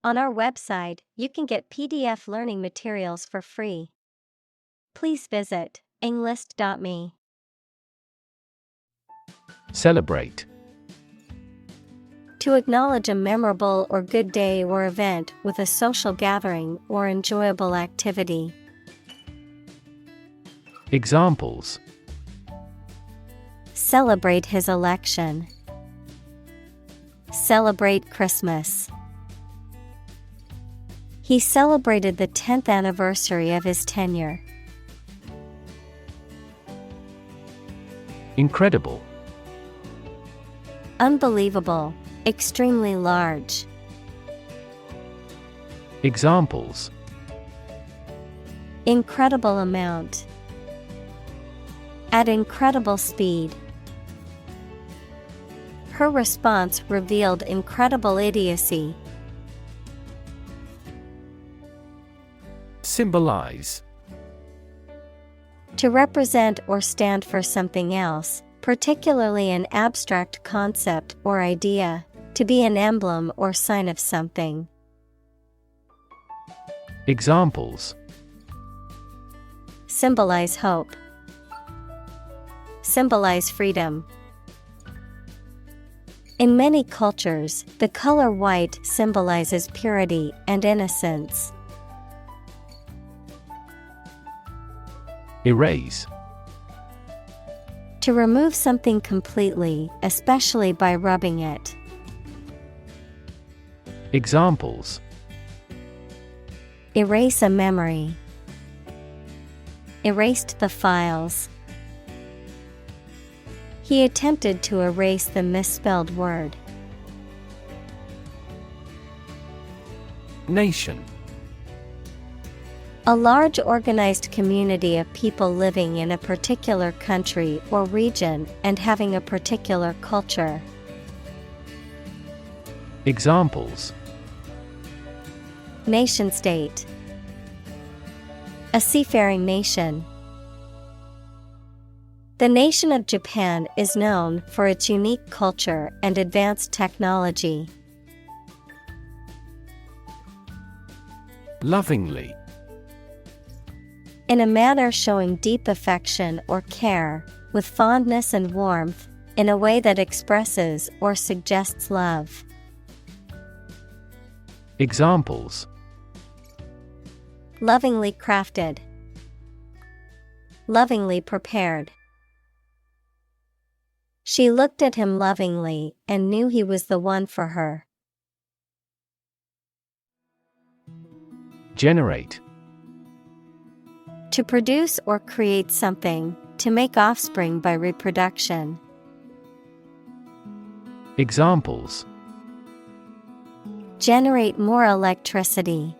On our website, you can get PDF learning materials for free. Please visit englist.me. Celebrate. To acknowledge a memorable or good day or event with a social gathering or enjoyable activity. Examples: Celebrate his election. Celebrate Christmas. He celebrated the 10th anniversary of his tenure. Incredible. Unbelievable, extremely large. Examples: Incredible amount. At incredible speed. Her response revealed incredible idiocy. Symbolize. To represent or stand for something else, particularly an abstract concept or idea, to be an emblem or sign of something. Examples: Symbolize hope. Symbolize freedom. In many cultures, the color white symbolizes purity and innocence. Erase. To remove something completely, especially by rubbing it. Examples: Erase a memory. Erased the files. He attempted to erase the misspelled word. Nation. A large organized community of people living in a particular country or region and having a particular culture. Examples: Nation-state. A seafaring nation. The nation of Japan is known for its unique culture and advanced technology. Lovingly. In a manner showing deep affection or care, with fondness and warmth, in a way that expresses or suggests love. Examples: Lovingly crafted. Lovingly prepared. She looked at him lovingly and knew he was the one for her. Generate. To produce or create something, to make offspring by reproduction. Examples: Generate more electricity.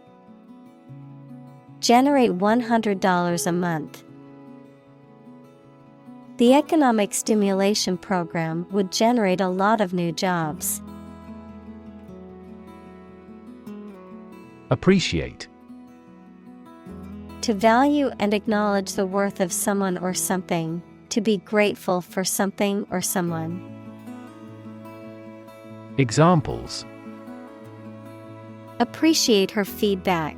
Generate $100 a month. The economic stimulation program would generate a lot of new jobs. Appreciate. To value and acknowledge the worth of someone or something, to be grateful for something or someone. Examples: Appreciate her feedback.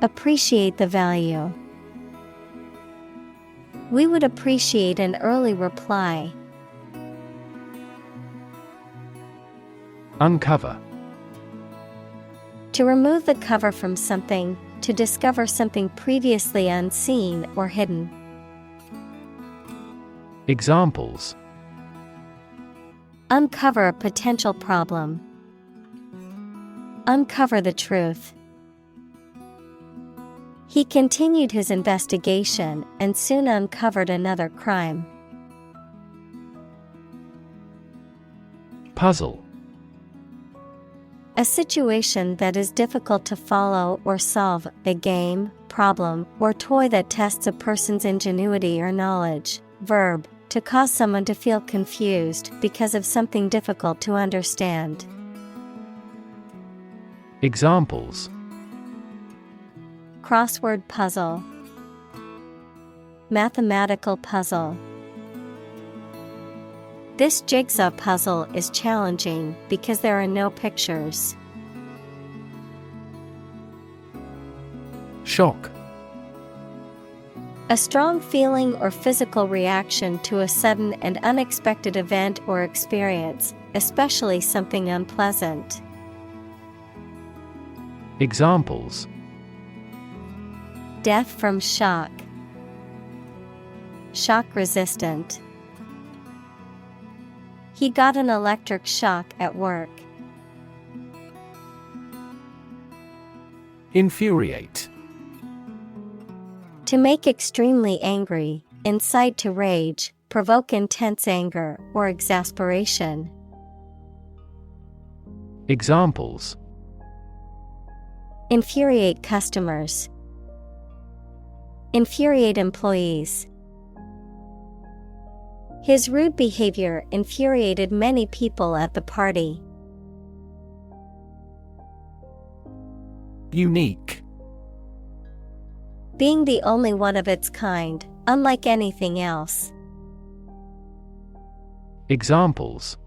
Appreciate the value. We would appreciate an early reply. Uncover. To remove the cover from something, to discover something previously unseen or hidden. Examples: Uncover a potential problem. Uncover the truth. He continued his investigation and soon uncovered another crime. Puzzle. A situation that is difficult to follow or solve, a game, problem, or toy that tests a person's ingenuity or knowledge. Verb, to cause someone to feel confused because of something difficult to understand. Examples: Crossword puzzle. Mathematical puzzle. This jigsaw puzzle is challenging because there are no pictures. Shock. A strong feeling or physical reaction to a sudden and unexpected event or experience, especially something unpleasant. Examples: Death from shock. Shock resistant. He got an electric shock at work. Infuriate. To make extremely angry, incite to rage, provoke intense anger or exasperation. Examples: Infuriate customers. Infuriate employees. His rude behavior infuriated many people at the party. Unique. Being the only one of its kind, unlike anything else. Examples: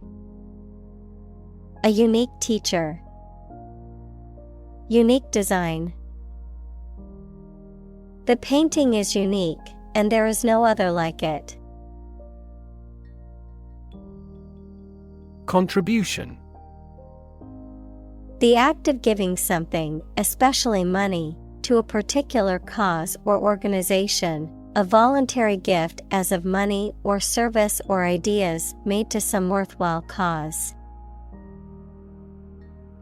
A unique teacher. Unique design. The painting is unique, and there is no other like it. Contribution. The act of giving something, especially money, to a particular cause or organization, a voluntary gift as of money or service or ideas made to some worthwhile cause.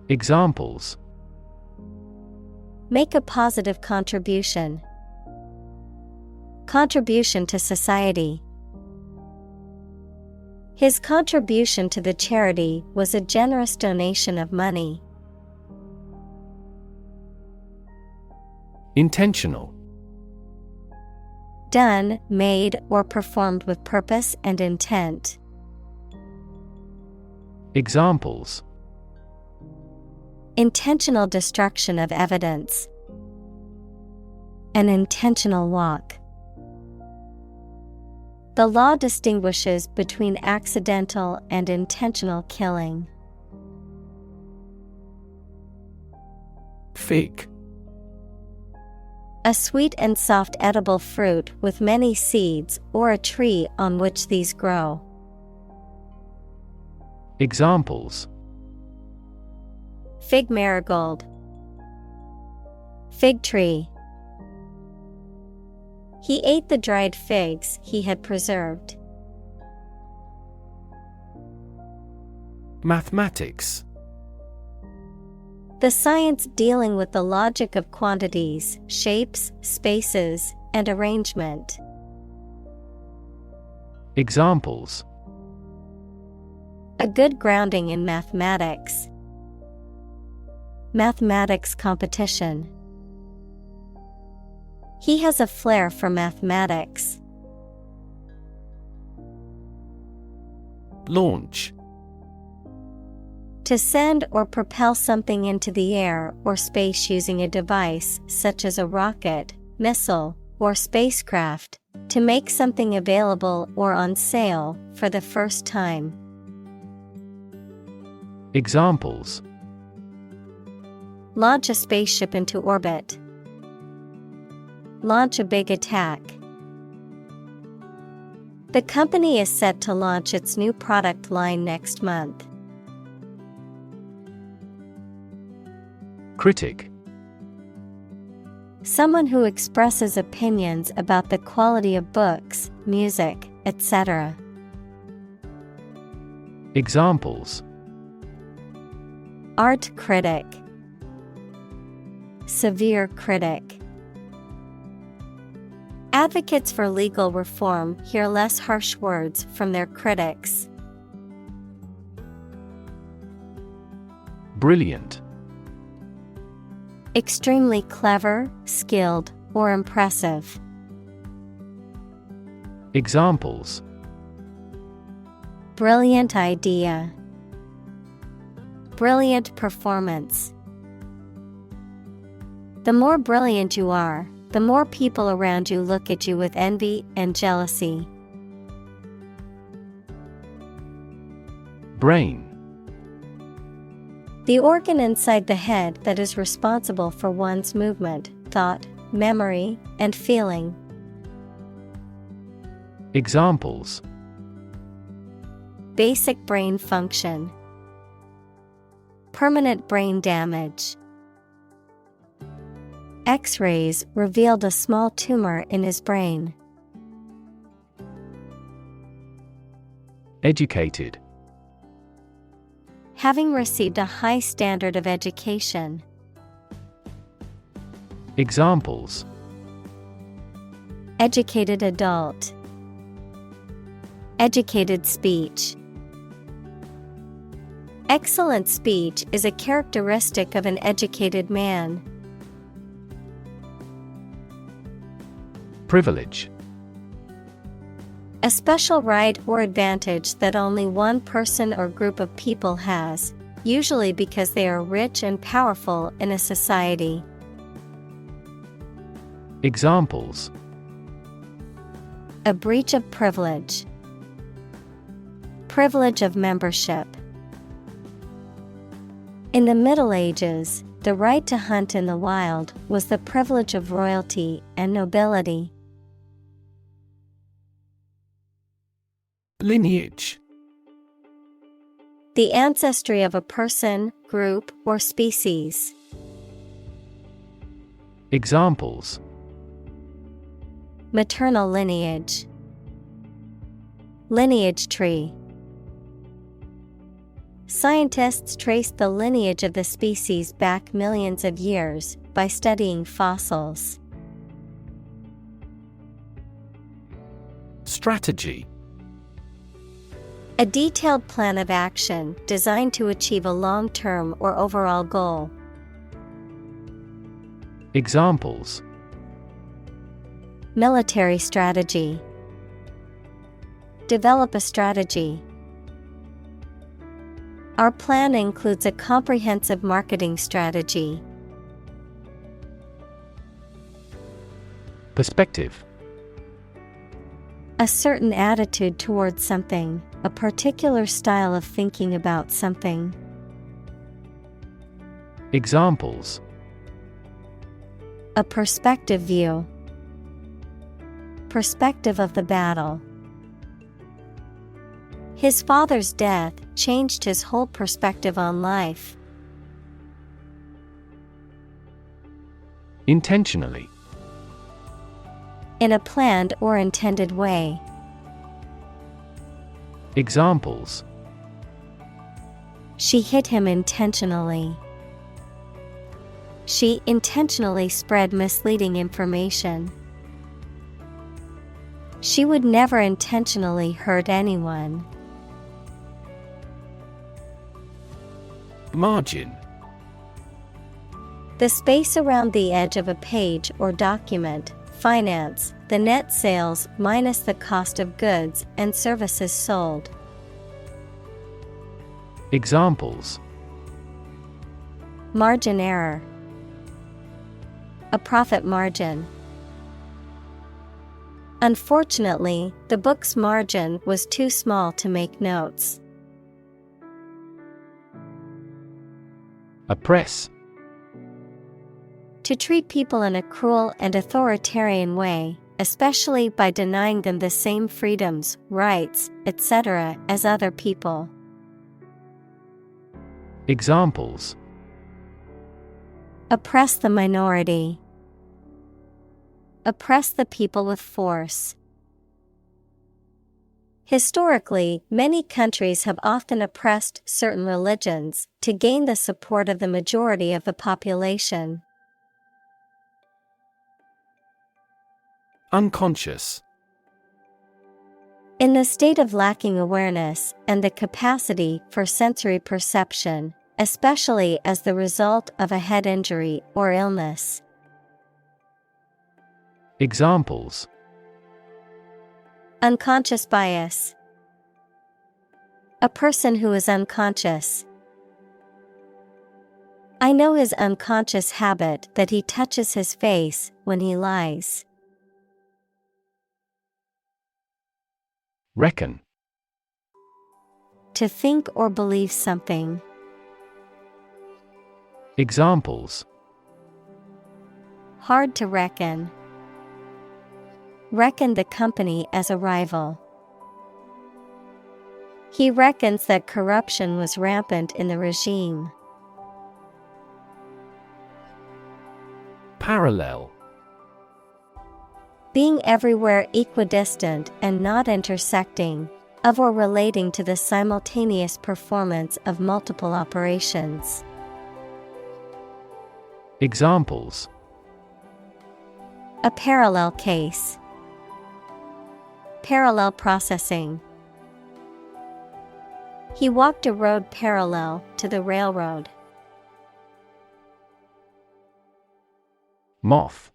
Examples: Make a positive contribution. Contribution to society. His contribution to the charity was a generous donation of money. Intentional. Done, made, or performed with purpose and intent. Examples: Intentional destruction of evidence. An intentional walk. The law distinguishes between accidental and intentional killing. Fig. A sweet and soft edible fruit with many seeds or a tree on which these grow. Examples: Fig marigold. Fig tree. He ate the dried figs he had preserved. Mathematics. The science dealing with the logic of quantities, shapes, spaces, and arrangement. Examples: A good grounding in mathematics. Mathematics competition. He has a flair for mathematics. Launch. To send or propel something into the air or space using a device such as a rocket, missile, or spacecraft, to make something available or on sale for the first time. Examples: Launch a spaceship into orbit. Launch a big attack. The company is set to launch its new product line next month. Critic. Someone who expresses opinions about the quality of books, music, etc. Examples: Art critic. Severe critic. Advocates for legal reform hear less harsh words from their critics. Brilliant. Extremely clever, skilled, or impressive. Examples: Brilliant idea. Brilliant performance. The more brilliant you are, the more people around you look at you with envy and jealousy. Brain. The organ inside the head that is responsible for one's movement, thought, memory, and feeling. Examples: Basic brain function. Permanent brain damage. X-rays revealed a small tumor in his brain. Educated. Having received a high standard of education. Examples: Educated adult. Educated speech. Excellent speech is a characteristic of an educated man. Privilege. A special right or advantage that only one person or group of people has, usually because they are rich and powerful in a society. Examples: A breach of privilege. Privilege of membership. In the Middle Ages, the right to hunt in the wild was the privilege of royalty and nobility. Lineage. The ancestry of a person, group, or species. Examples: Maternal lineage. Lineage tree. Scientists traced the lineage of the species back millions of years by studying fossils. Strategy. A detailed plan of action designed to achieve a long-term or overall goal. Examples: Military strategy. Develop a strategy. Our plan includes a comprehensive marketing strategy. Perspective. A certain attitude towards something, a particular style of thinking about something. Examples: A perspective view. Perspective of the battle. His father's death changed his whole perspective on life. Intentionally. In a planned or intended way. Examples: She hit him intentionally. She intentionally spread misleading information. She would never intentionally hurt anyone. Margin. The space around the edge of a page or document. Finance, the net sales minus the cost of goods and services sold. Examples: Margin error. A profit margin. Unfortunately, the book's margin was too small to make notes. Oppress. To treat people in a cruel and authoritarian way, especially by denying them the same freedoms, rights, etc. as other people. Examples: Oppress the minority. Oppress the people with force. Historically, many countries have often oppressed certain religions to gain the support of the majority of the population. Unconscious. In the state of lacking awareness and the capacity for sensory perception, especially as the result of a head injury or illness. Examples: Unconscious bias. A person who is unconscious. I know his unconscious habit that he touches his face when he lies. Reckon. To think or believe something. Examples: Hard to reckon. Reckon the company as a rival. He reckons that corruption was rampant in the regime. Parallel. Being everywhere equidistant and not intersecting, of or relating to the simultaneous performance of multiple operations. Examples: A parallel case. Parallel processing. He walked a road parallel to the railroad. Moth.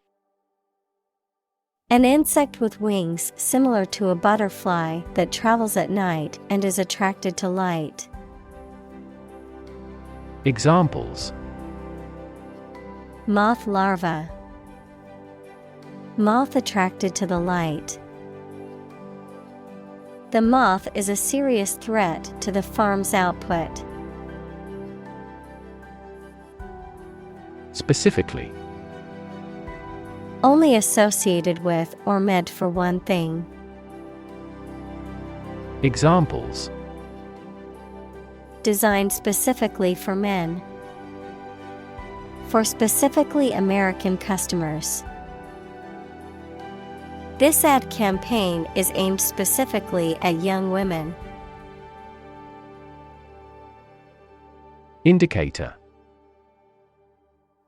An insect with wings similar to a butterfly that travels at night and is attracted to light. Examples: Moth larva. Moth attracted to the light. The moth is a serious threat to the farm's output. Specifically. Only associated with or meant for one thing. Examples: Designed specifically for men. For specifically American customers. This ad campaign is aimed specifically at young women. Indicator.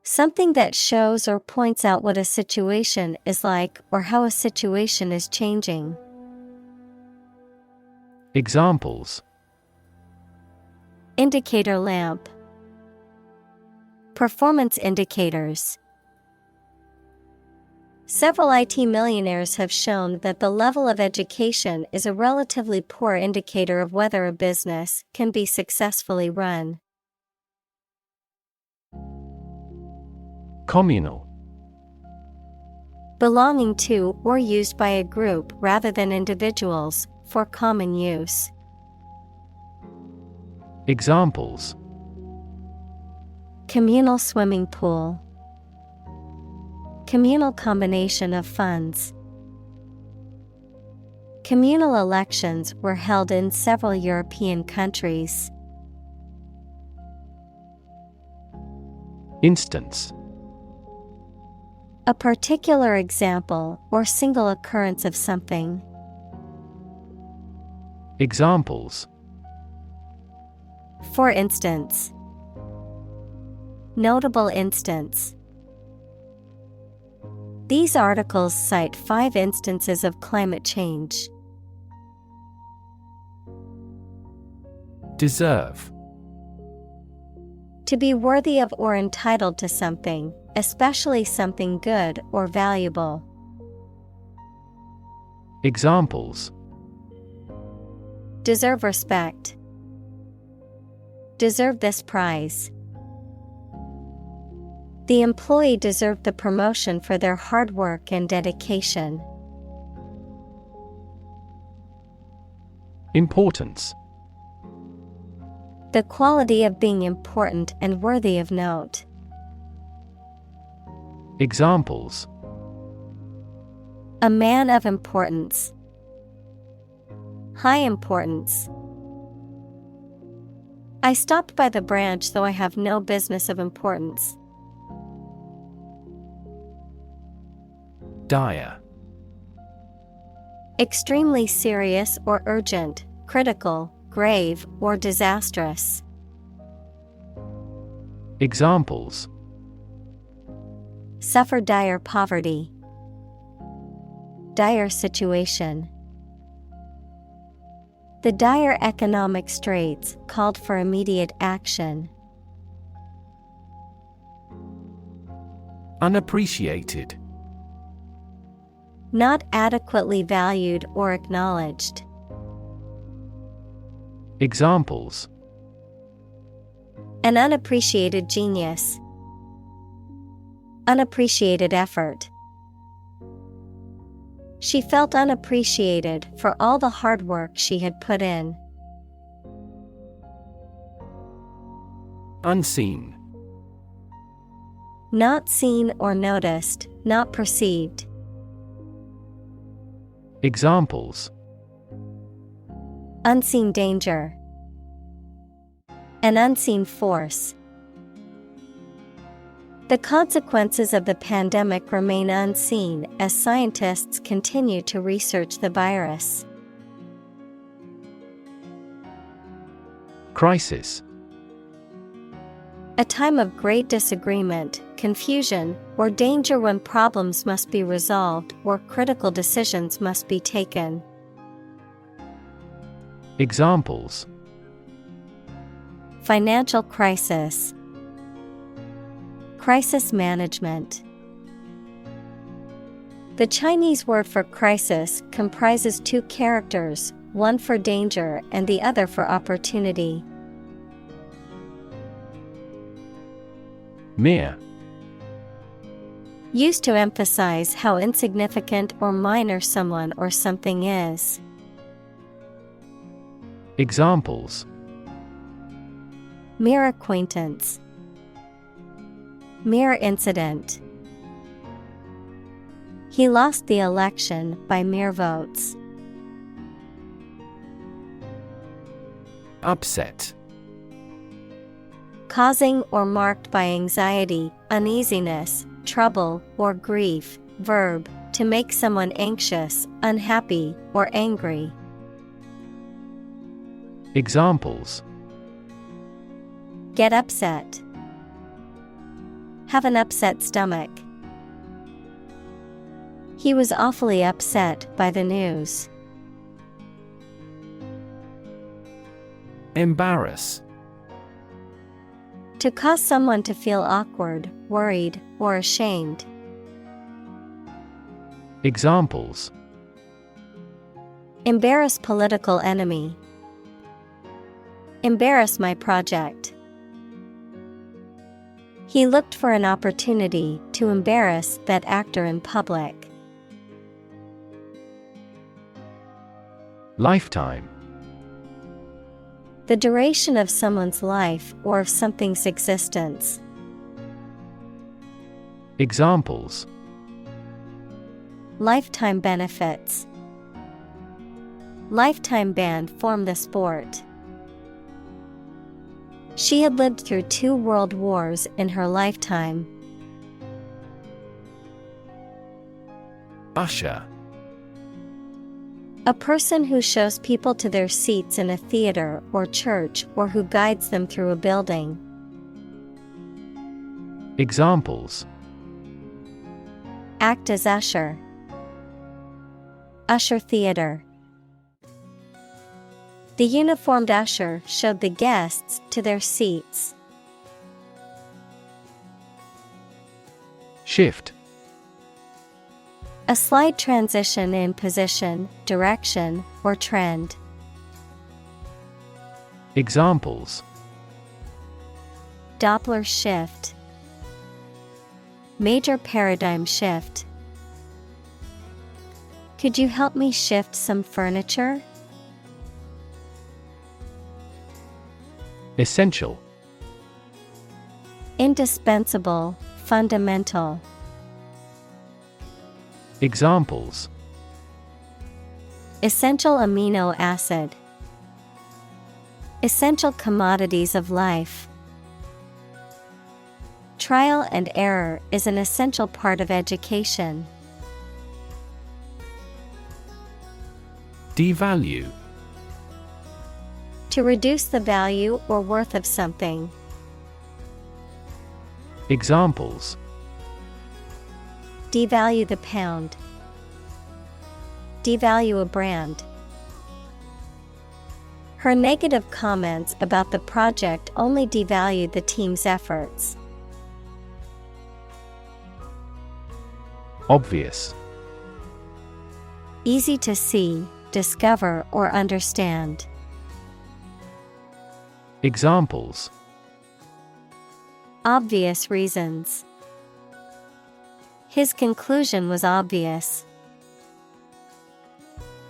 Something that shows or points out what a situation is like or how a situation is changing. Examples: Indicator lamp. Performance indicators. Several IT millionaires have shown that the level of education is a relatively poor indicator of whether a business can be successfully run. Communal. Belonging to or used by a group rather than individuals, for common use. Examples: Communal swimming pool. Communal combination of funds. Communal elections were held in several European countries. Instance. A particular example or single occurrence of something. Examples: For instance. Notable instance. These articles cite 5 instances of climate change. Deserve. To be worthy of or entitled to something, especially something good or valuable. Examples: Deserve respect. Deserve this prize. The employee deserved the promotion for their hard work and dedication. Importance. The quality of being important and worthy of note. Examples: A man of importance. High importance. I stopped by the branch though I have no business of importance. Dire. Extremely serious or urgent, critical, grave, or disastrous. Examples: Suffer dire poverty. Dire situation. The dire economic straits called for immediate action. Unappreciated. Not adequately valued or acknowledged. Examples: An unappreciated genius. Unappreciated effort. She felt unappreciated for all the hard work she had put in. Unseen. Not seen or noticed, not perceived. Examples: Unseen danger. An unseen force. The consequences of the pandemic remain unseen as scientists continue to research the virus. Crisis: A time of great disagreement, confusion, or danger when problems must be resolved or critical decisions must be taken. Examples: Financial crisis. Crisis management. The Chinese word for crisis comprises two characters, one for danger and the other for opportunity. Mere. Used to emphasize how insignificant or minor someone or something is. Examples: Mere acquaintance. Mere incident. He lost the election by mere votes. Upset. Causing or marked by anxiety, uneasiness, trouble, or grief. Verb, to make someone anxious, unhappy, or angry. Examples: Get upset. Have an upset stomach. He was awfully upset by the news. Embarrass. To cause someone to feel awkward, worried, or ashamed. Examples: Embarrass political enemy. Embarrass my project. He looked for an opportunity to embarrass that actor in public. Lifetime. The duration of someone's life or of something's existence. Examples: Lifetime benefits. Lifetime ban from the sport. She had lived through 2 world wars in her lifetime. Usher. A person who shows people to their seats in a theater or church or who guides them through a building. Examples: Act as usher. Usher theater. The uniformed usher showed the guests to their seats. Shift. A slight transition in position, direction, or trend. Examples: Doppler shift. Major paradigm shift. Could you help me shift some furniture? Essential. Indispensable, fundamental. Examples: Essential amino acid. Essential commodities of life. Trial and error is an essential part of education. Devalue. To reduce the value or worth of something. Examples: Devalue the pound. Devalue a brand. Her negative comments about the project only devalued the team's efforts. Obvious. Easy to see, discover, or understand. Examples: Obvious reasons. His conclusion was obvious.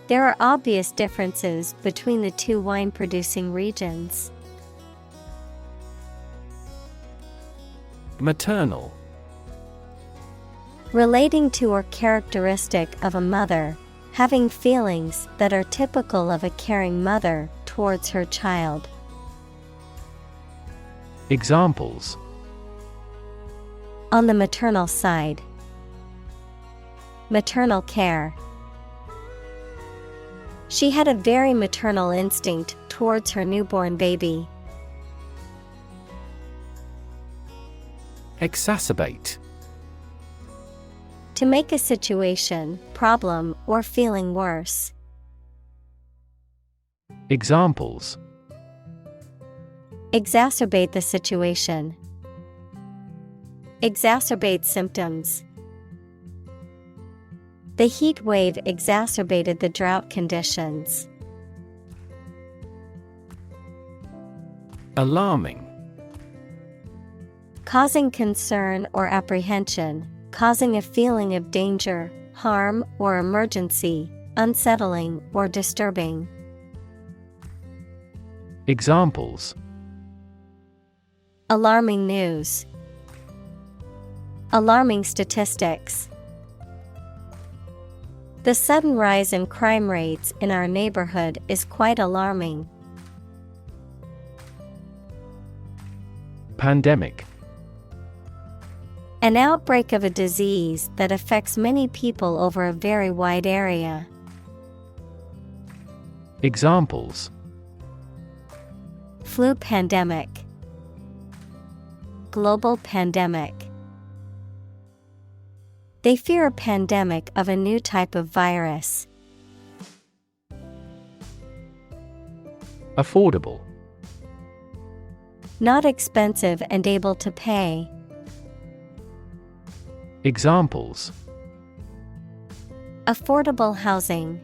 There are obvious differences between the 2 wine-producing regions. Maternal. Relating to or characteristic of a mother, having feelings that are typical of a caring mother towards her child. Examples: On the maternal side. Maternal care. She had a very maternal instinct towards her newborn baby. Exacerbate. To make a situation, problem, or feeling worse. Examples: Exacerbate the situation. Exacerbate symptoms. The heat wave exacerbated the drought conditions. Alarming. Causing concern or apprehension, causing a feeling of danger, harm, or emergency, unsettling or disturbing. Examples: Alarming news. Alarming statistics. The sudden rise in crime rates in our neighborhood is quite alarming. Pandemic. An outbreak of a disease that affects many people over a very wide area. Examples: Flu pandemic. Global pandemic. They fear a pandemic of a new type of virus. Affordable. Not expensive and able to pay. Examples: Affordable housing.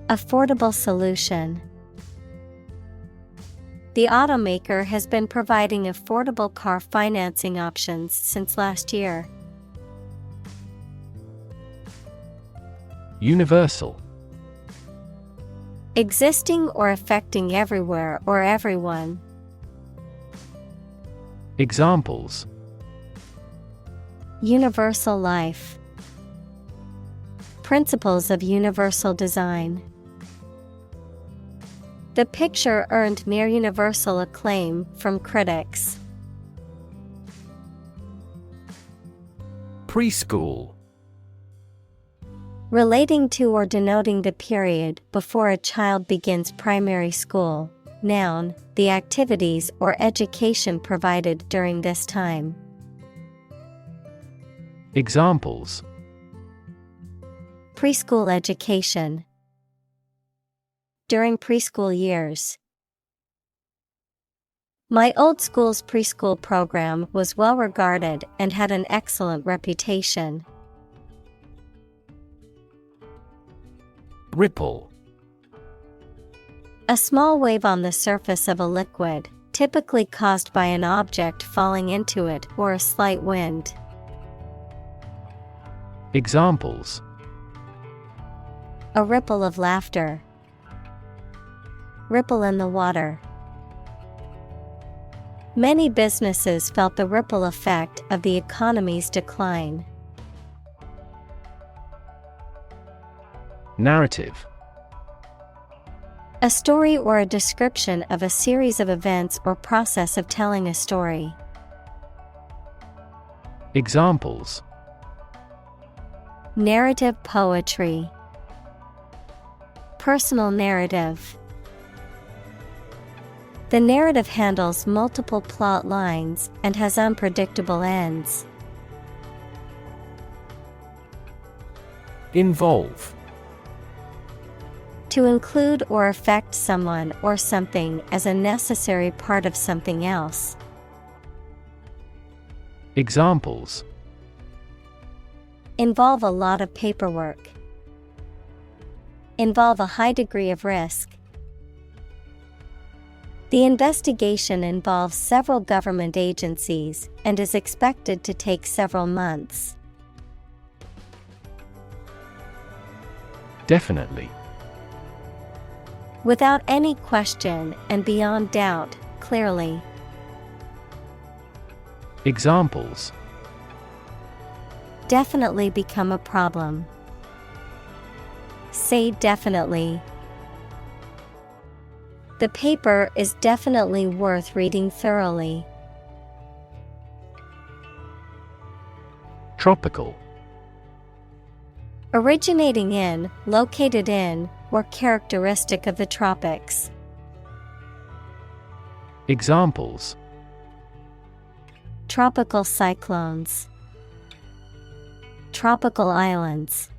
Affordable solution. The automaker has been providing affordable car financing options since last year. Universal. Existing or affecting everywhere or everyone. Examples: Universal life. Principles of universal design. The picture earned near universal acclaim from critics. Preschool. Relating to or denoting the period before a child begins primary school. Noun, the activities or education provided during this time. Examples: Preschool education. During preschool years. My old school's preschool program was well regarded and had an excellent reputation. Ripple. A small wave on the surface of a liquid, typically caused by an object falling into it or a slight wind. Examples: A ripple of laughter. Ripple in the water. Many businesses felt the ripple effect of the economy's decline. Narrative. A story or a description of a series of events or process of telling a story. Examples: Narrative poetry. Personal narrative. The narrative handles multiple plot lines and has unpredictable ends. Involve. To include or affect someone or something as a necessary part of something else. Examples: Involve a lot of paperwork. Involve a high degree of risk. The investigation involves several government agencies and is expected to take several months. Definitely. Without any question and beyond doubt, clearly. Examples: Definitely become a problem. Say definitely. The paper is definitely worth reading thoroughly. Tropical. Originating in, located in, or characteristic of the tropics. Examples: Tropical cyclones. Tropical islands.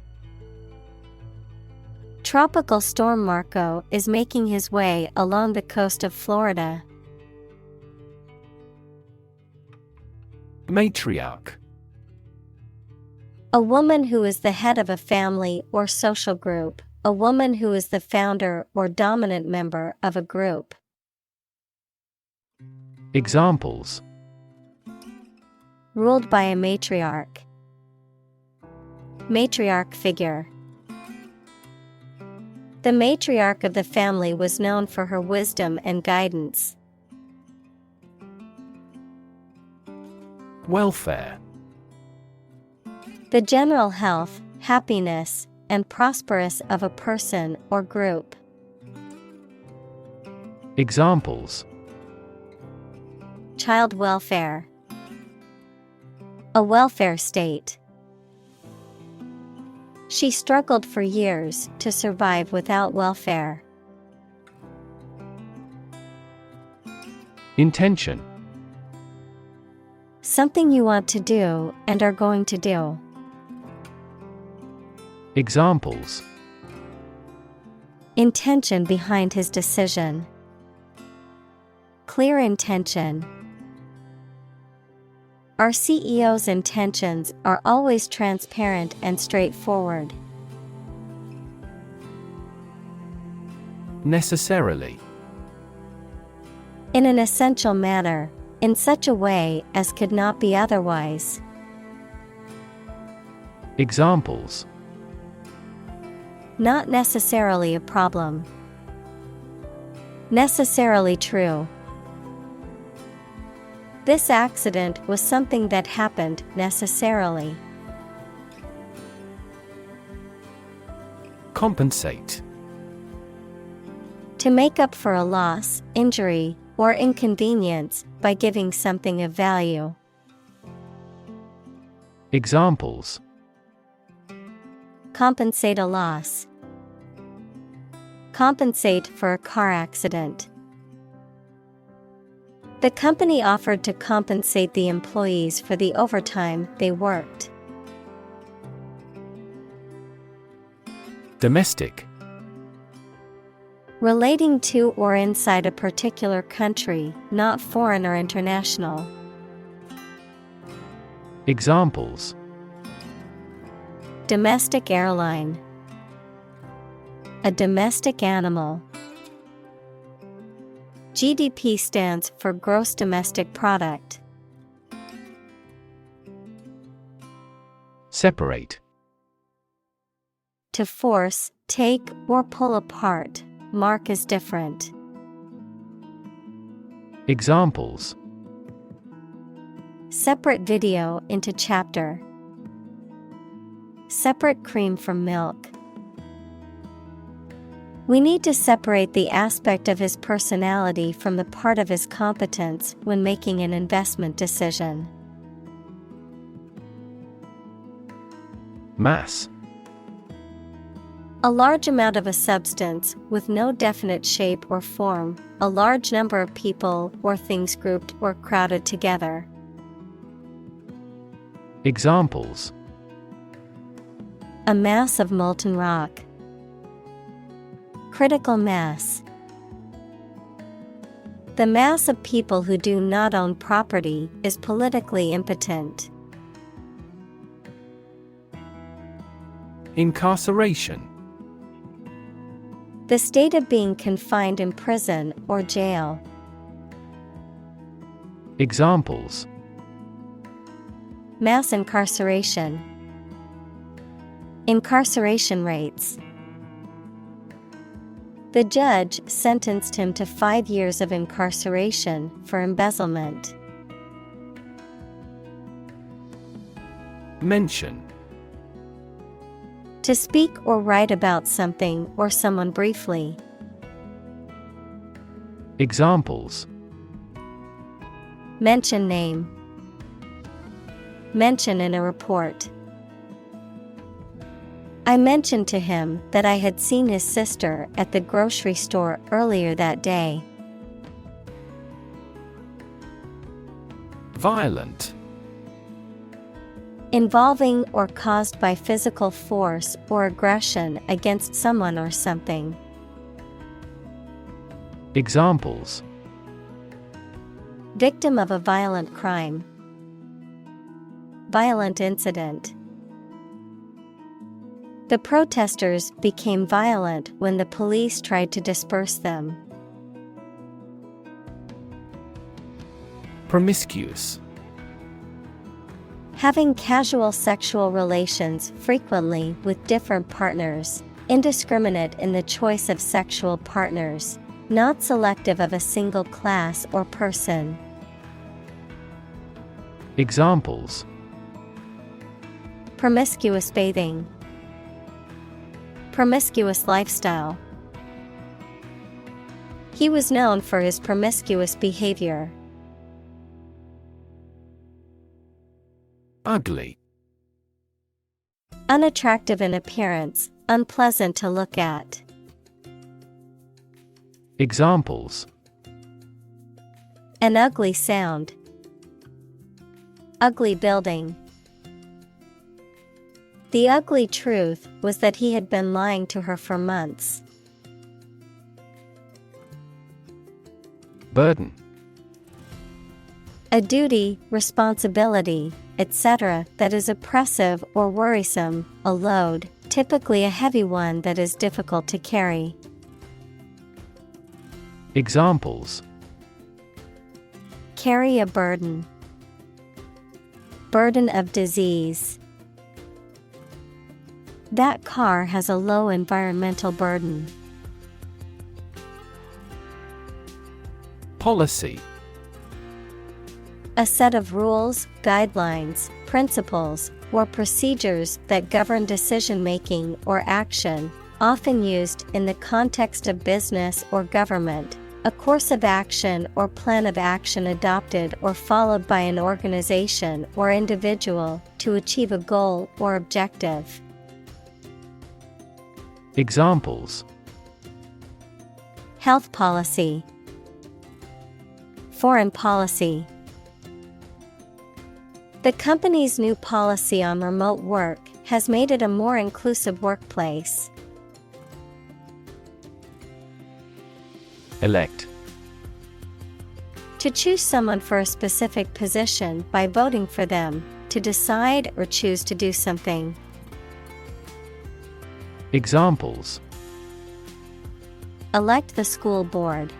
Tropical storm Marco is making his way along the coast of Florida. Matriarch. A woman who is the head of a family or social group, a woman who is the founder or dominant member of a group. Examples: Ruled by a matriarch. Matriarch figure. The matriarch of the family was known for her wisdom and guidance. Welfare. The general health, happiness, and prosperous of a person or group. Examples: Child welfare. A welfare state. She struggled for years to survive without welfare. Intention. Something you want to do and are going to do. Examples: Intention behind his decision. Clear intention. Our CEO's intentions are always transparent and straightforward. Necessarily. In an essential manner, in such a way as could not be otherwise. Examples: Not necessarily a problem. Necessarily true. This accident was something that happened necessarily. Compensate. To make up for a loss, injury, or inconvenience by giving something of value. Examples: Compensate a loss. Compensate for a car accident. The company offered to compensate the employees for the overtime they worked. Domestic. Relating to or inside a particular country, not foreign or international. Examples: Domestic airline. A domestic animal. GDP stands for gross domestic product. Separate. To force, take, or pull apart, mark as different. Examples: Separate video into chapter. Separate cream from milk. We need to separate the aspect of his personality from the part of his competence when making an investment decision. Mass. A large amount of a substance with no definite shape or form, a large number of people or things grouped or crowded together. Examples: A mass of molten rock. Critical mass. The mass of people who do not own property is politically impotent. Incarceration. The state of being confined in prison or jail. Examples: Mass incarceration. Incarceration rates. The judge sentenced him to 5 years of incarceration for embezzlement. Mention. To speak or write about something or someone briefly. Examples. Mention name. Mention in a report. I mentioned to him that I had seen his sister at the grocery store earlier that day. Violent. Involving or caused by physical force or aggression against someone or something. Examples. Victim of a violent crime. Violent incident. The protesters became violent when the police tried to disperse them. Promiscuous. Having casual sexual relations frequently with different partners, indiscriminate in the choice of sexual partners, not selective of a single class or person. Examples. Promiscuous bathing. Promiscuous lifestyle. He was known for his promiscuous behavior. Ugly. Unattractive in appearance, unpleasant to look at. Examples. An ugly sound. Ugly building. The ugly truth was that he had been lying to her for months. Burden. A duty, responsibility, etc. that is oppressive or worrisome, a load, typically a heavy one that is difficult to carry. Examples. Carry a burden. Burden of disease. That car has a low environmental burden. Policy. A set of rules, guidelines, principles, or procedures that govern decision-making or action, often used in the context of business or government. A course of action or plan of action adopted or followed by an organization or individual to achieve a goal or objective. Examples. Health policy. Foreign policy. The company's new policy on remote work has made it a more inclusive workplace. Elect. To choose someone for a specific position by voting for them, to decide or choose to do something. Examples. Elect the school board.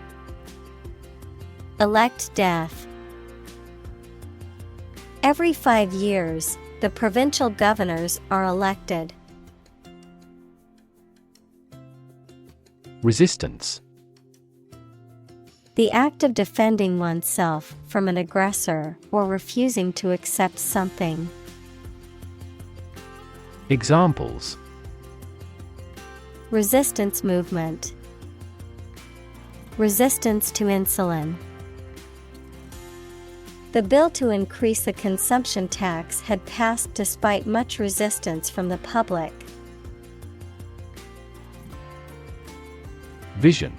Elect death. Every 5 years, the provincial governors are elected. Resistance. The act of defending oneself from an aggressor or refusing to accept something. Examples. Resistance movement. Resistance to insulin. The bill to increase the consumption tax had passed despite much resistance from the public. Vision.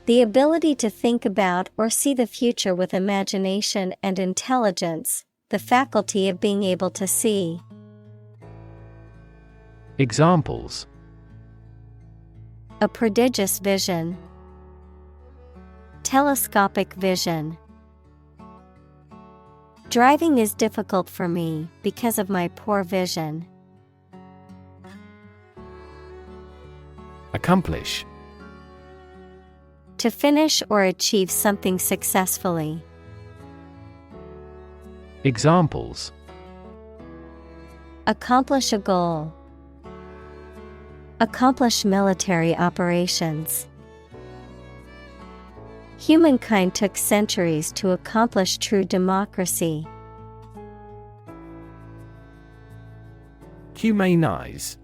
The ability to think about or see the future with imagination and intelligence, the faculty of being able to see. Examples. A prodigious vision. Telescopic vision. Driving is difficult for me because of my poor vision. Accomplish. To finish or achieve something successfully. Examples. Accomplish a goal. Accomplish military operations. Humankind took centuries to accomplish true democracy. Humanize.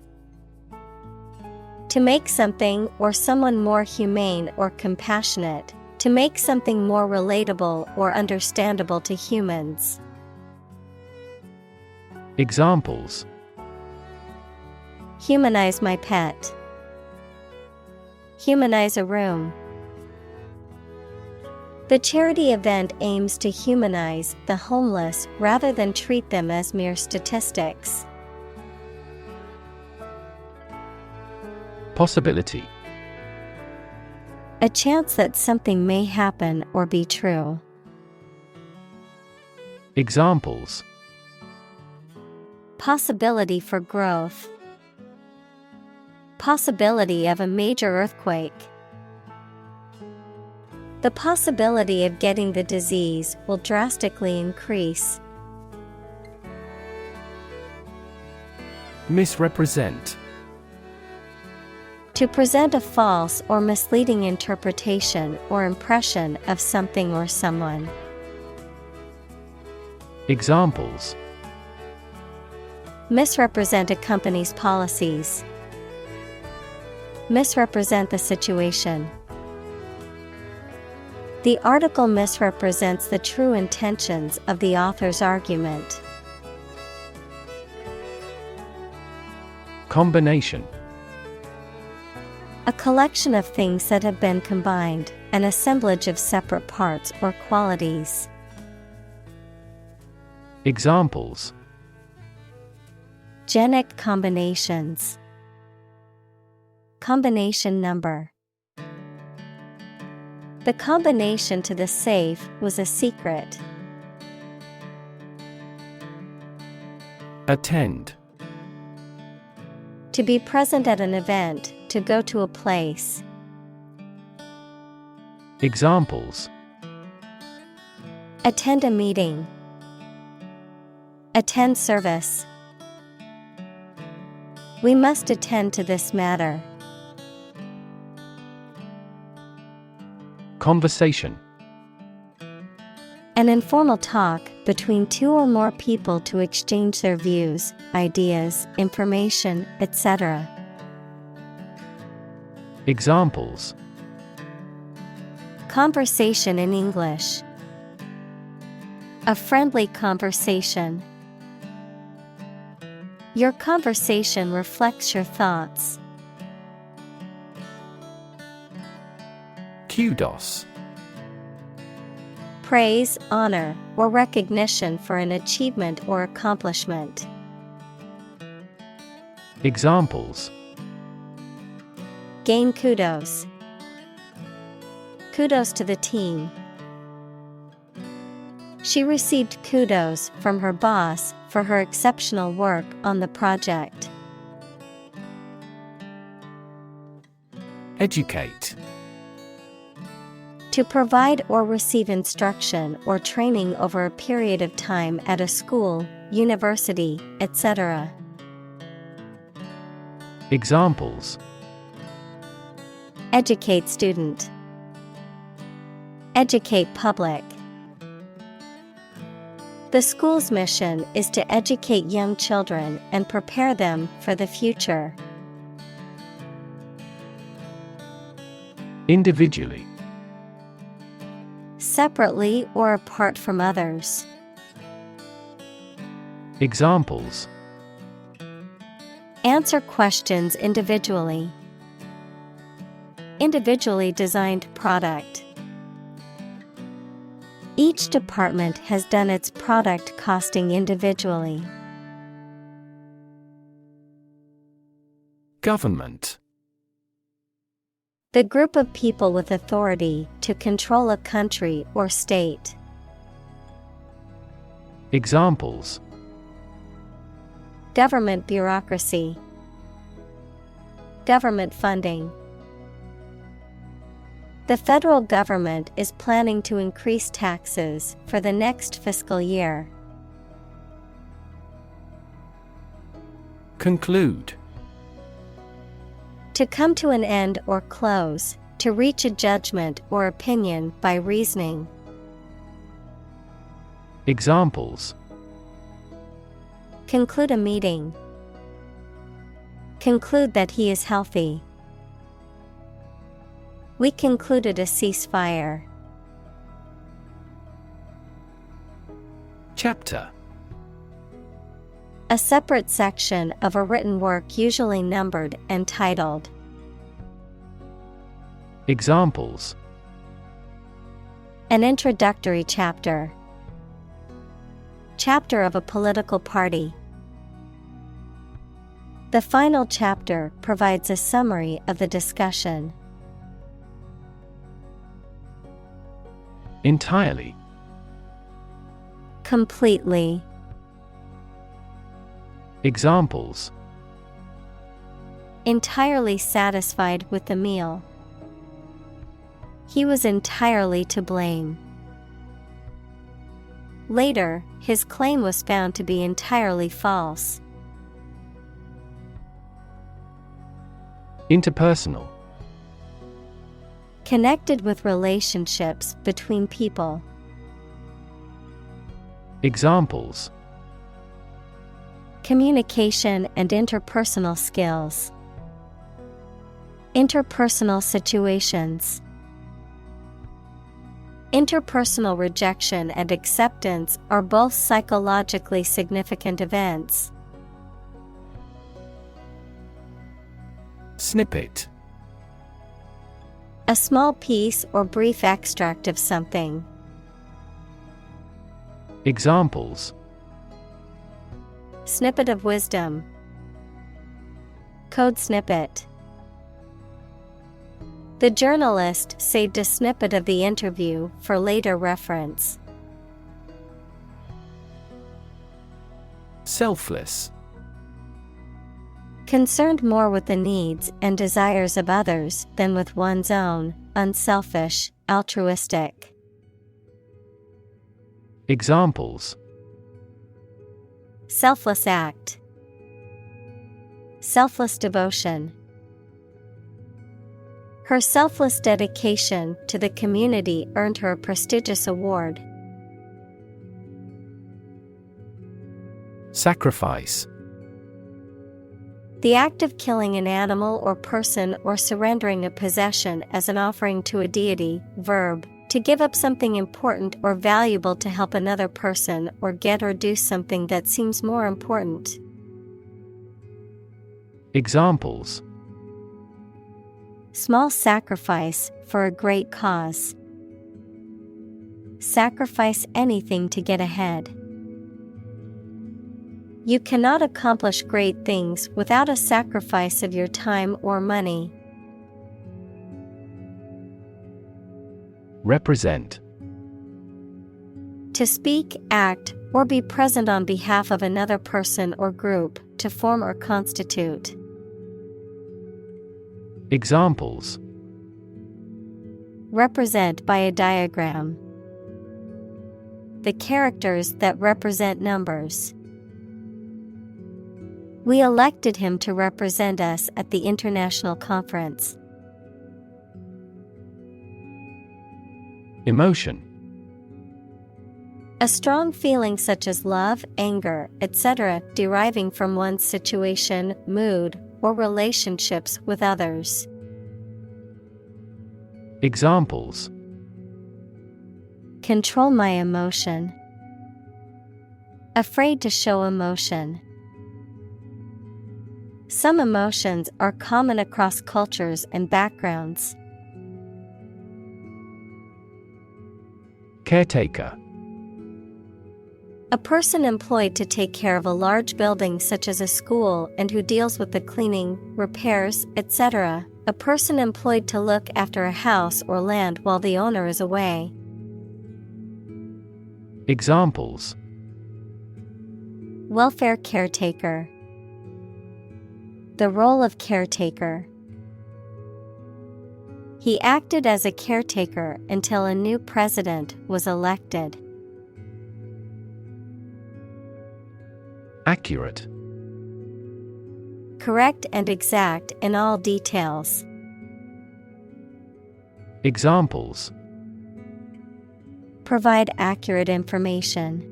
To make something or someone more humane or compassionate, to make something more relatable or understandable to humans. Examples: Humanize my pet. Humanize a room. The charity event aims to humanize the homeless rather than treat them as mere statistics. Possibility: A chance that something may happen or be true. Examples: Possibility for growth. Possibility of a major earthquake. The possibility of getting the disease will drastically increase. Misrepresent. To present a false or misleading interpretation or impression of something or someone. Examples: Misrepresent a company's policies. Misrepresent the situation. The article misrepresents the true intentions of the author's argument. Combination: A collection of things that have been combined, an assemblage of separate parts or qualities. Examples: Genic combinations. Combination number. The combination to the safe was a secret. Attend. To be present at an event, to go to a place. Examples: Attend a meeting. Attend service. We must attend to this matter. Conversation: An informal talk between two or more people to exchange their views, ideas, information, etc. Examples: Conversation in English. A friendly conversation. Your conversation reflects your thoughts. Kudos. Praise, honor, or recognition for an achievement or accomplishment. Examples: Gain kudos. Kudos to the team. She received kudos from her boss for her exceptional work on the project. Educate. To provide or receive instruction or training over a period of time at a school, university, etc. Examples: Educate student. Educate public. The school's mission is to educate young children and prepare them for the future. Individually. Separately or apart from others. Examples: Answer questions individually. Individually designed product. Each department has done its product costing individually. Government. The group of people with authority to control a country or state. Examples: Government bureaucracy. Government funding. The federal government is planning to increase taxes for the next fiscal year. Conclude. To come to an end or close, to reach a judgment or opinion by reasoning. Examples: Conclude a meeting. Conclude that he is healthy. We concluded a ceasefire. Chapter. A separate section of a written work usually numbered and titled. Examples. An introductory chapter. Chapter of a political party. The final chapter provides a summary of the discussion. Entirely. Completely. Examples. Entirely satisfied with the meal. He was entirely to blame. Later, his claim was found to be entirely false. Interpersonal. Connected with relationships between people. Examples. Communication and interpersonal skills. Interpersonal situations. Interpersonal rejection and acceptance are both psychologically significant events. Snippet. A small piece or brief extract of something. Examples. Snippet of wisdom. Code snippet. The journalist saved a snippet of the interview for later reference. Selfless. Concerned more with the needs and desires of others than with one's own, unselfish, altruistic. Examples. Selfless act. Selfless devotion. Her selfless dedication to the community earned her a prestigious award. Sacrifice. The act of killing an animal or person or surrendering a possession as an offering to a deity. Verb. To give up something important or valuable to help another person or get or do something that seems more important. Examples. Small sacrifice for a great cause. Sacrifice anything to get ahead. You cannot accomplish great things without a sacrifice of your time or money. Represent. To speak, act, or be present on behalf of another person or group, to form or constitute. Examples. Represent by a diagram. The characters that represent numbers. We elected him to represent us at the international conference. Emotion. A strong feeling such as love, anger, etc., deriving from one's situation, mood, or relationships with others. Examples. Control my emotion. Afraid to show emotion. Some emotions are common across cultures and backgrounds. Caretaker. A person employed to take care of a large building such as a school and who deals with the cleaning, repairs, etc. A person employed to look after a house or land while the owner is away. Examples. Welfare caretaker. The role of caretaker. He acted as a caretaker until a new president was elected. Accurate. Correct and exact in all details. Examples. Provide accurate information.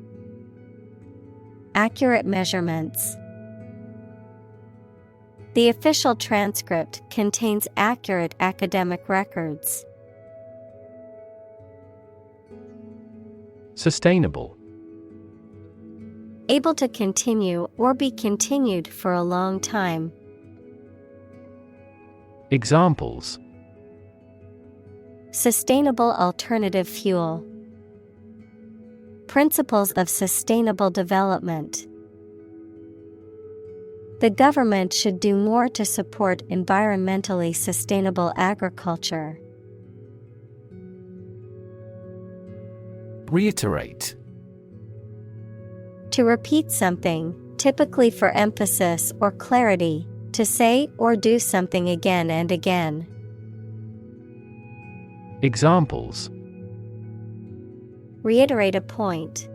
Accurate measurements. The official transcript contains accurate academic records. Sustainable. Able to continue or be continued for a long time. Examples: Sustainable alternative fuel. Principles of sustainable development. The government should do more to support environmentally sustainable agriculture. Reiterate. To repeat something, typically for emphasis or clarity, to say or do something again and again. Examples: Reiterate a point.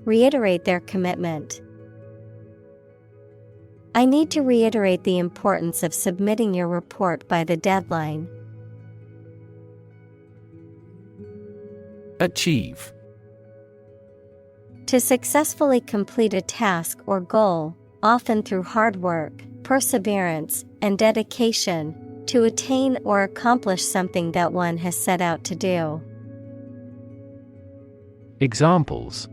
Reiterate their commitment. I need to reiterate the importance of submitting your report by the deadline. Achieve. To successfully complete a task or goal, often through hard work, perseverance, and dedication, to attain or accomplish something that one has set out to do. Examples: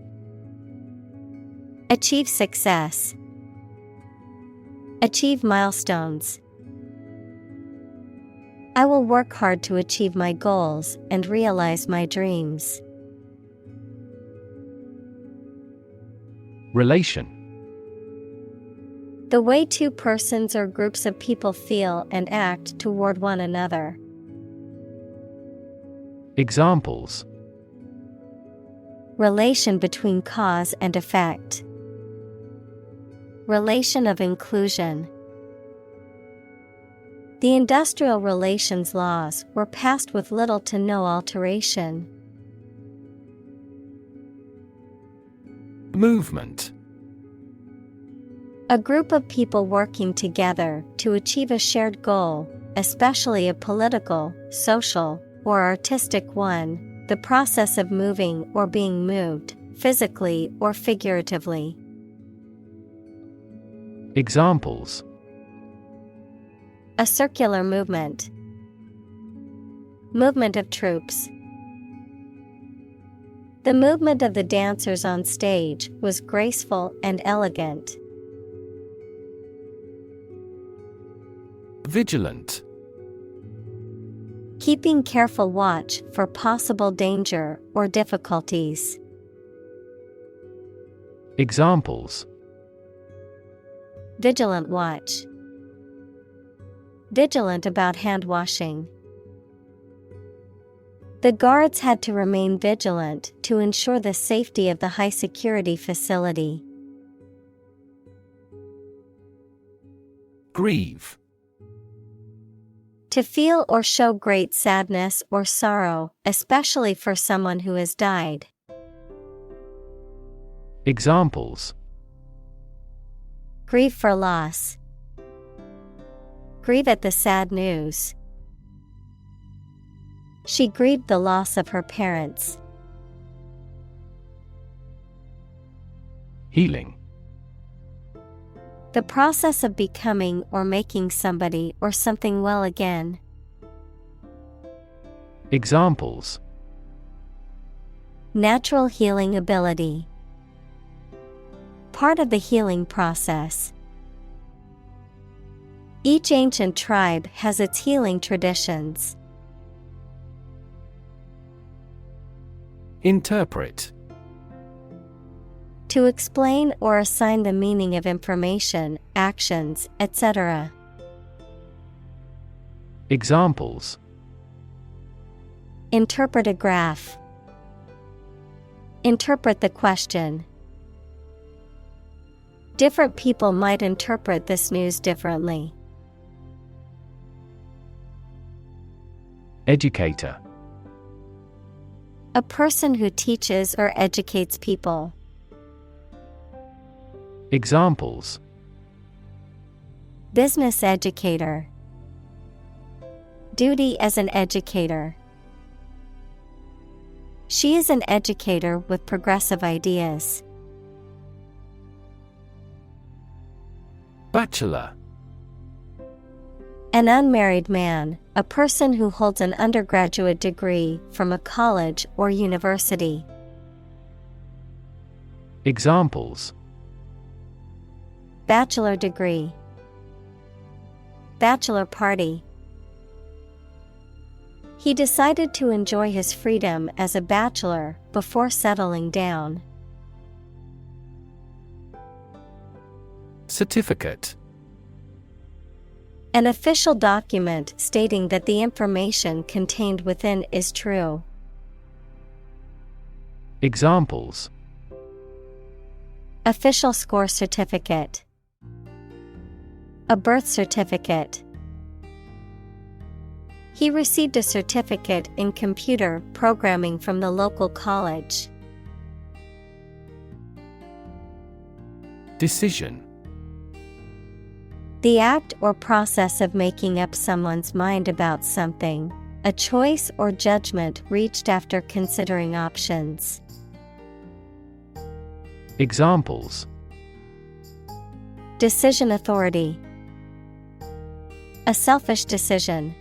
Achieve success. Achieve milestones. I will work hard to achieve my goals and realize my dreams. Relation. The way two persons or groups of people feel and act toward one another. Examples: Relation between cause and effect. Relation of inclusion. The industrial relations laws were passed with little to no alteration. Movement. A group of people working together to achieve a shared goal, especially a political, social, or artistic one, the process of moving or being moved, physically or figuratively. Examples: A circular movement. Movement of troops. The movement of the dancers on stage was graceful and elegant. Vigilant. Keeping careful watch for possible danger or difficulties. Examples: Vigilant watch. Vigilant about hand washing. The guards had to remain vigilant to ensure the safety of the high security facility. Grieve. To feel or show great sadness or sorrow, especially for someone who has died. Examples: Grieve for loss. Grieve at the sad news. She grieved the loss of her parents. Healing. The process of becoming or making somebody or something well again. Examples: Natural healing ability. Part of the healing process. Each ancient tribe has its healing traditions. Interpret. To explain or assign the meaning of information, actions, etc. Examples: Interpret a graph. Interpret the question. Different people might interpret this news differently. Educator. A person who teaches or educates people. Examples: Business educator. Duty as an educator. She is an educator with progressive ideas. Bachelor. An unmarried man, a person who holds an undergraduate degree from a college or university. Examples: Bachelor degree. Bachelor party. He decided to enjoy his freedom as a bachelor before settling down. Certificate. An official document stating that the information contained within is true. Examples: Official score certificate. A birth certificate. He received a certificate in computer programming from the local college. Decision. The act or process of making up someone's mind about something, a choice or judgment reached after considering options. Examples: Decision authority. A selfish decision.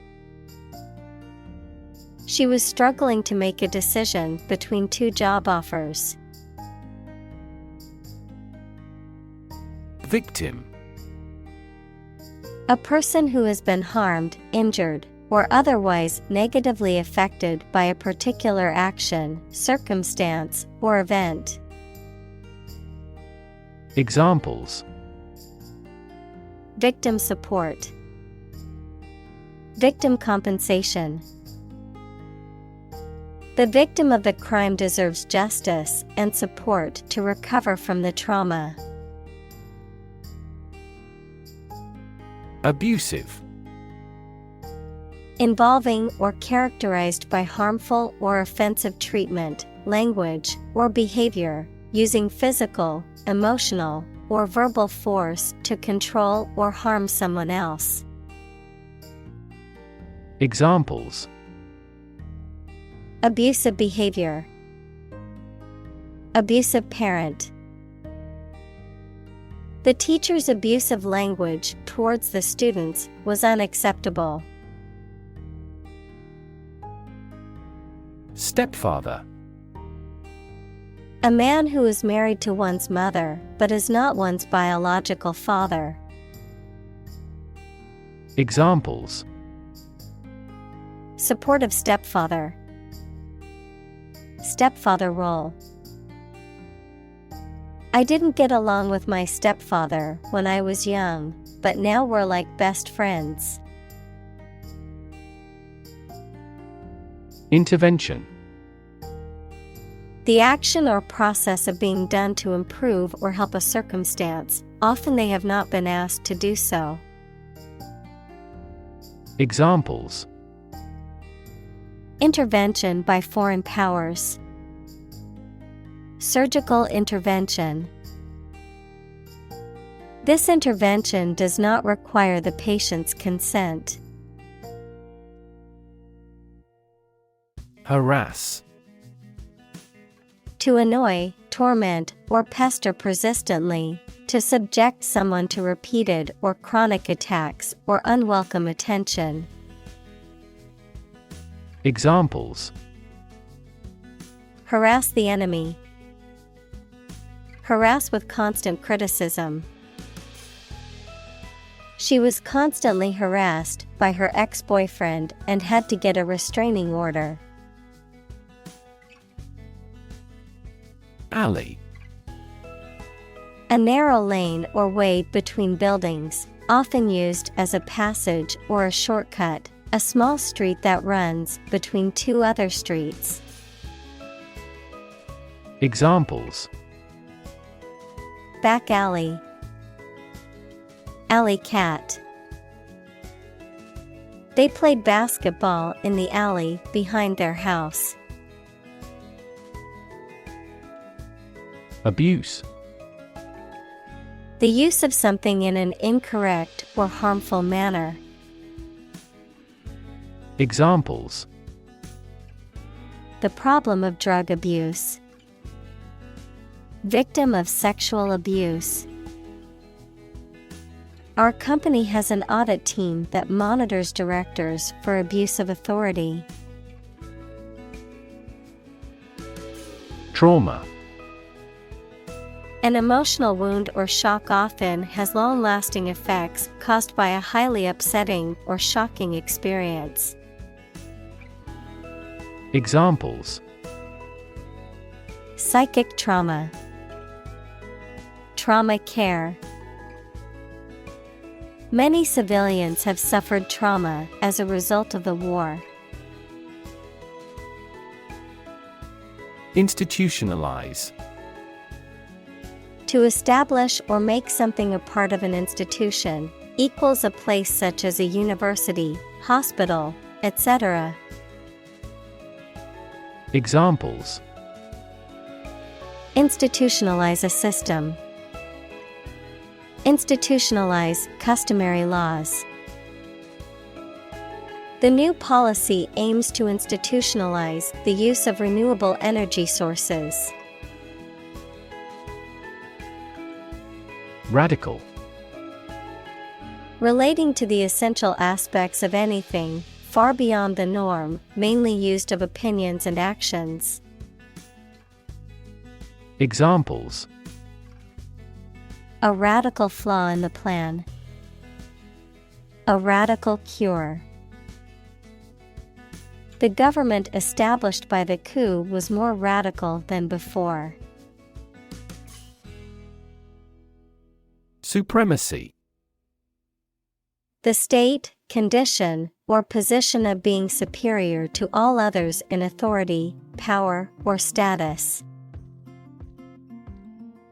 She was struggling to make a decision between two job offers. Victim. A person who has been harmed, injured, or otherwise negatively affected by a particular action, circumstance, or event. Examples: Victim support. Victim compensation. The victim of the crime deserves justice and support to recover from the trauma. Abusive. Involving or characterized by harmful or offensive treatment, language, or behavior, using physical, emotional, or verbal force to control or harm someone else. Examples: Abusive behavior. Abusive parent. The teacher's abusive language towards the students was unacceptable. Stepfather. A man who is married to one's mother but is not one's biological father. Examples: Supportive stepfather. Stepfather role. I didn't get along with my stepfather when I was young, but now we're like best friends. Intervention. The action or process of being done to improve or help a circumstance, often they have not been asked to do so. Examples: Intervention by foreign powers. Surgical intervention. This intervention does not require the patient's consent. Harass. To annoy, torment, or pester persistently, to subject someone to repeated or chronic attacks or unwelcome attention. Examples: Harass the enemy. Harass with constant criticism. She was constantly harassed by her ex-boyfriend and had to get a restraining order. Alley. A narrow lane or way between buildings, often used as a passage or a shortcut, a small street that runs between two other streets. Examples: Back alley. Alley cat. They played basketball in the alley behind their house. Abuse. The use of something in an incorrect or harmful manner. Examples: The problem of drug abuse. Victim of sexual abuse. Our company has an audit team that monitors directors for abuse of authority. Trauma. An emotional wound or shock often has long-lasting effects caused by a highly upsetting or shocking experience. Examples: psychic trauma, trauma care. Many civilians have suffered trauma as a result of the war. Institutionalize. To establish or make something a part of an institution, equals a place such as a university, hospital, etc. Examples: institutionalize a system, institutionalize customary laws. The new policy aims to institutionalize the use of renewable energy sources. Radical. Relating to the essential aspects of anything, far beyond the norm, mainly used of opinions and actions. Examples: a radical flaw in the plan, a radical cure. The government established by the coup was more radical than before. Supremacy. The state, condition, or position of being superior to all others in authority, power, or status.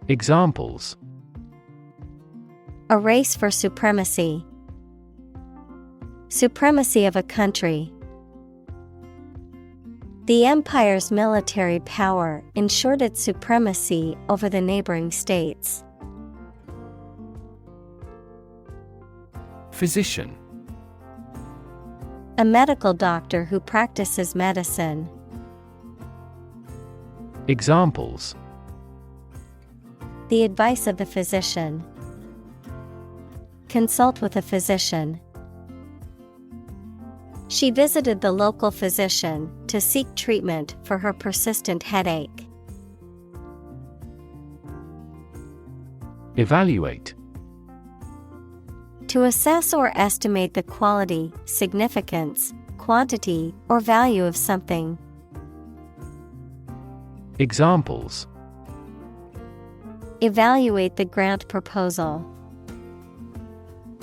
Examples: a race for supremacy, supremacy of a country. The empire's military power ensured its supremacy over the neighboring states. Physician. A medical doctor who practices medicine. Examples: the advice of the physician, consult with a physician. She visited the local physician to seek treatment for her persistent headache. Evaluate. To assess or estimate the quality, significance, quantity, or value of something. Examples: evaluate the grant proposal,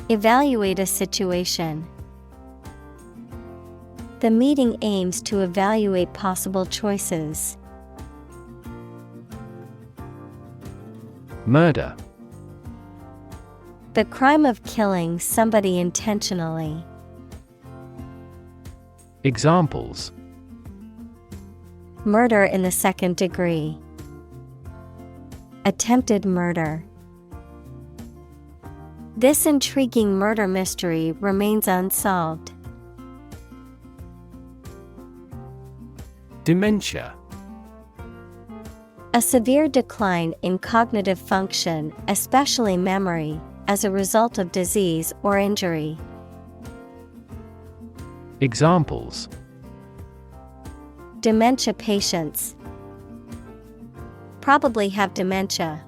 evaluate a situation. The meeting aims to evaluate possible choices. Murder. The crime of killing somebody intentionally. Examples: murder in the second degree, attempted murder. This intriguing murder mystery remains unsolved. Dementia. A severe decline in cognitive function, especially memory, as a result of disease or injury. Examples: dementia patients probably have dementia.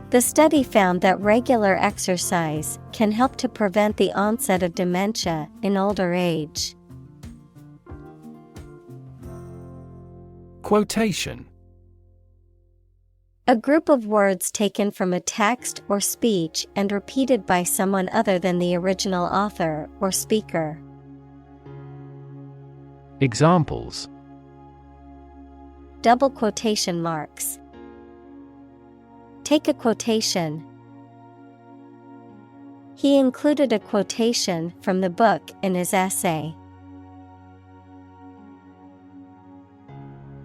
The study found that regular exercise can help to prevent the onset of dementia in older age. Quotation. A group of words taken from a text or speech and repeated by someone other than the original author or speaker. Examples: double quotation marks. Take a quotation. He included a quotation from the book in his essay.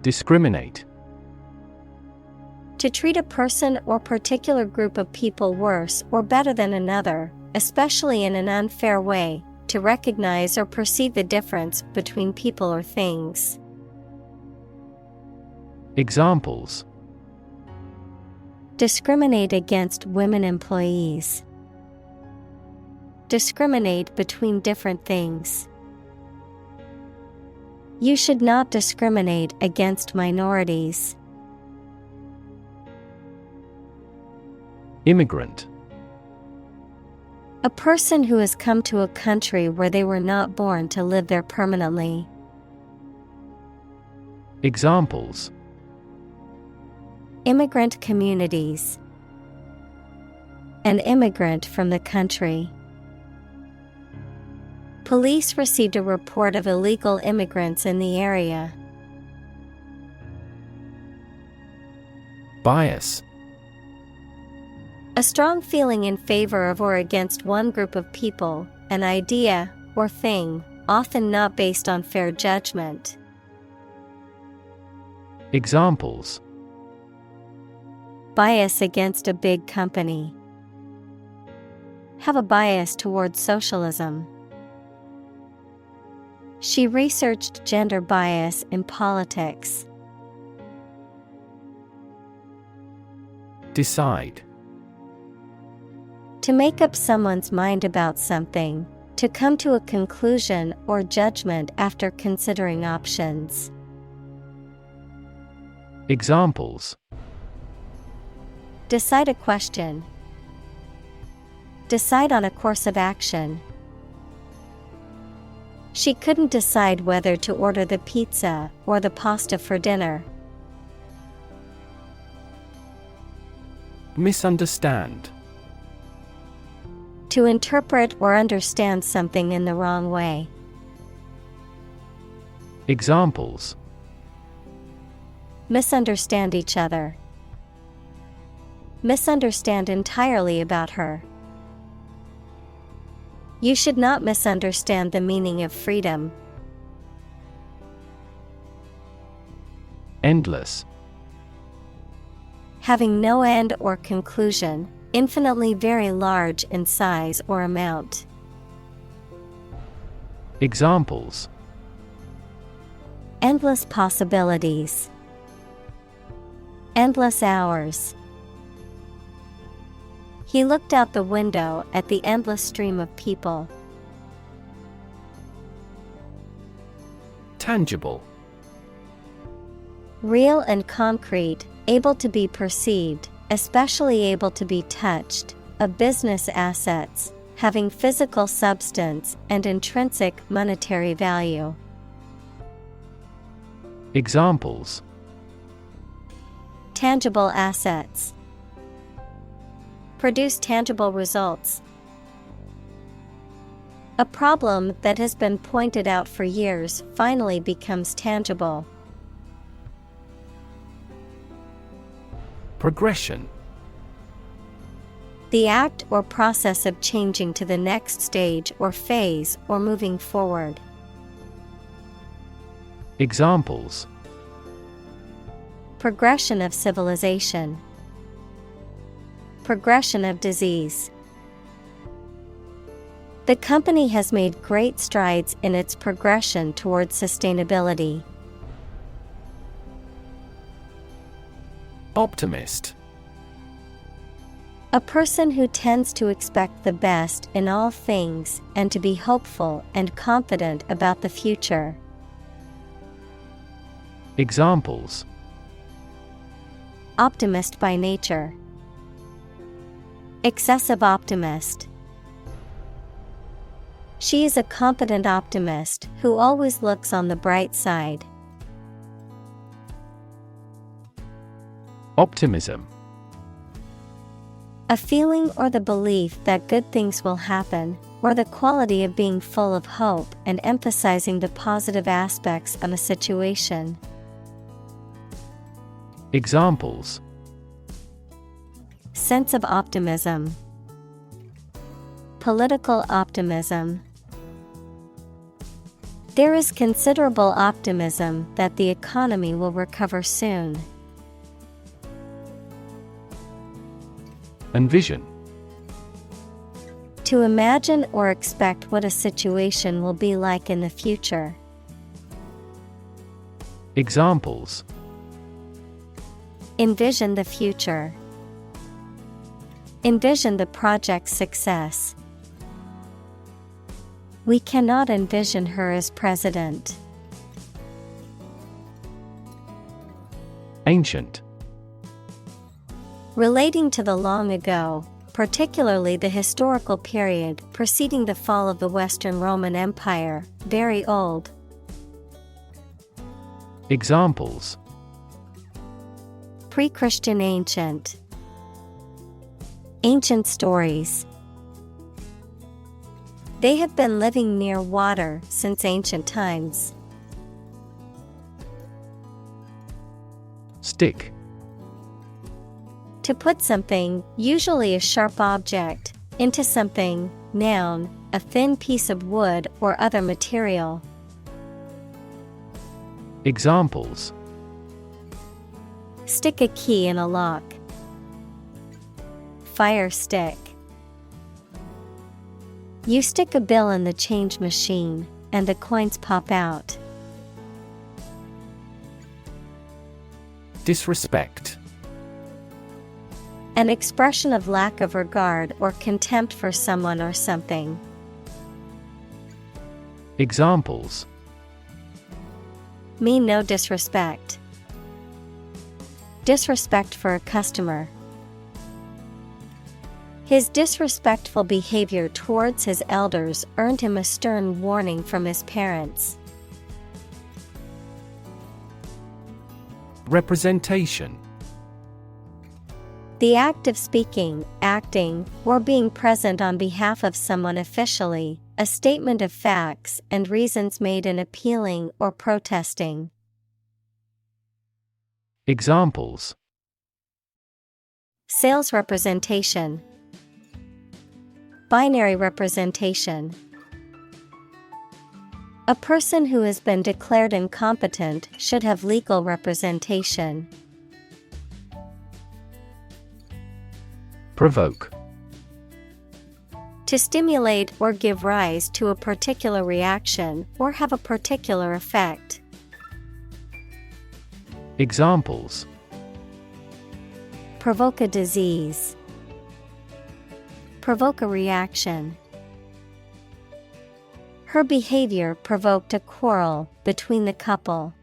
Discriminate. To treat a person or particular group of people worse or better than another, especially in an unfair way, to recognize or perceive the difference between people or things. Discriminate against women employees. Discriminate between different things. You should not discriminate against minorities. Immigrant. A person who has come to a country where they were not born to live there permanently. Examples: Immigrant communities. An immigrant from the country. Police received a report of illegal immigrants in the area. Bias. A strong feeling in favor of or against one group of people, an idea, or thing, often not based on fair judgment. Examples: Bias against a big company. Have a bias towards socialism. She researched gender bias in politics. Decide. To make up someone's mind about something, to come to a conclusion or judgment after considering options. Examples: Decide a question. Decide on a course of action. She couldn't decide whether to order the pizza or the pasta for dinner. Misunderstand. To interpret or understand something in the wrong way. Examples: Misunderstand each other. Misunderstand entirely about her. You should not misunderstand the meaning of freedom. Endless. Having no end or conclusion, infinitely very large in size or amount. Examples: Endless possibilities. Endless hours. He looked out the window at the endless stream of people. Tangible. Real and concrete, able to be perceived, especially able to be touched, of business assets, having physical substance and intrinsic monetary value. Examples: Tangible assets. Produce tangible results. A problem that has been pointed out for years finally becomes tangible. Progression. The act or process of changing to the next stage or phase or moving forward. Examples: Progression of civilization. Progression of disease. The company has made great strides in its progression towards sustainability. Optimist. A person who tends to expect the best in all things and to be hopeful and confident about the future. Examples: Optimist by nature. Excessive optimist. She is a confident optimist who always looks on the bright side. Optimism. A feeling or the belief that good things will happen, or the quality of being full of hope and emphasizing the positive aspects of a situation. Examples: Sense of optimism. Political optimism. There is considerable optimism that the economy will recover soon. Envision. To imagine or expect what a situation will be like in the future. Examples: Envision the future. Envision the project's success. We cannot envision her as president. Ancient. Relating to the long ago, particularly the historical period preceding the fall of the Western Roman Empire, very old. Examples: Pre-Christian ancient. Ancient stories. They have been living near water since ancient times. Stick. To put something, usually a sharp object, into something, noun, a thin piece of wood or other material. Examples: Stick a key in a lock. Fire stick. You stick a bill in the change machine, and the coins pop out. Disrespect. An expression of lack of regard or contempt for someone or something. Examples: Mean no disrespect. Disrespect for a customer. His disrespectful behavior towards his elders earned him a stern warning from his parents. Representation. The act of speaking, acting, or being present on behalf of someone officially, a statement of facts and reasons made in appealing or protesting. Examples: Sales representation. Binary representation. A person who has been declared incompetent should have legal representation. Provoke. To stimulate or give rise to a particular reaction or have a particular effect. Examples: Provoke a disease. Provoke a reaction. Her behavior provoked a quarrel between the couple.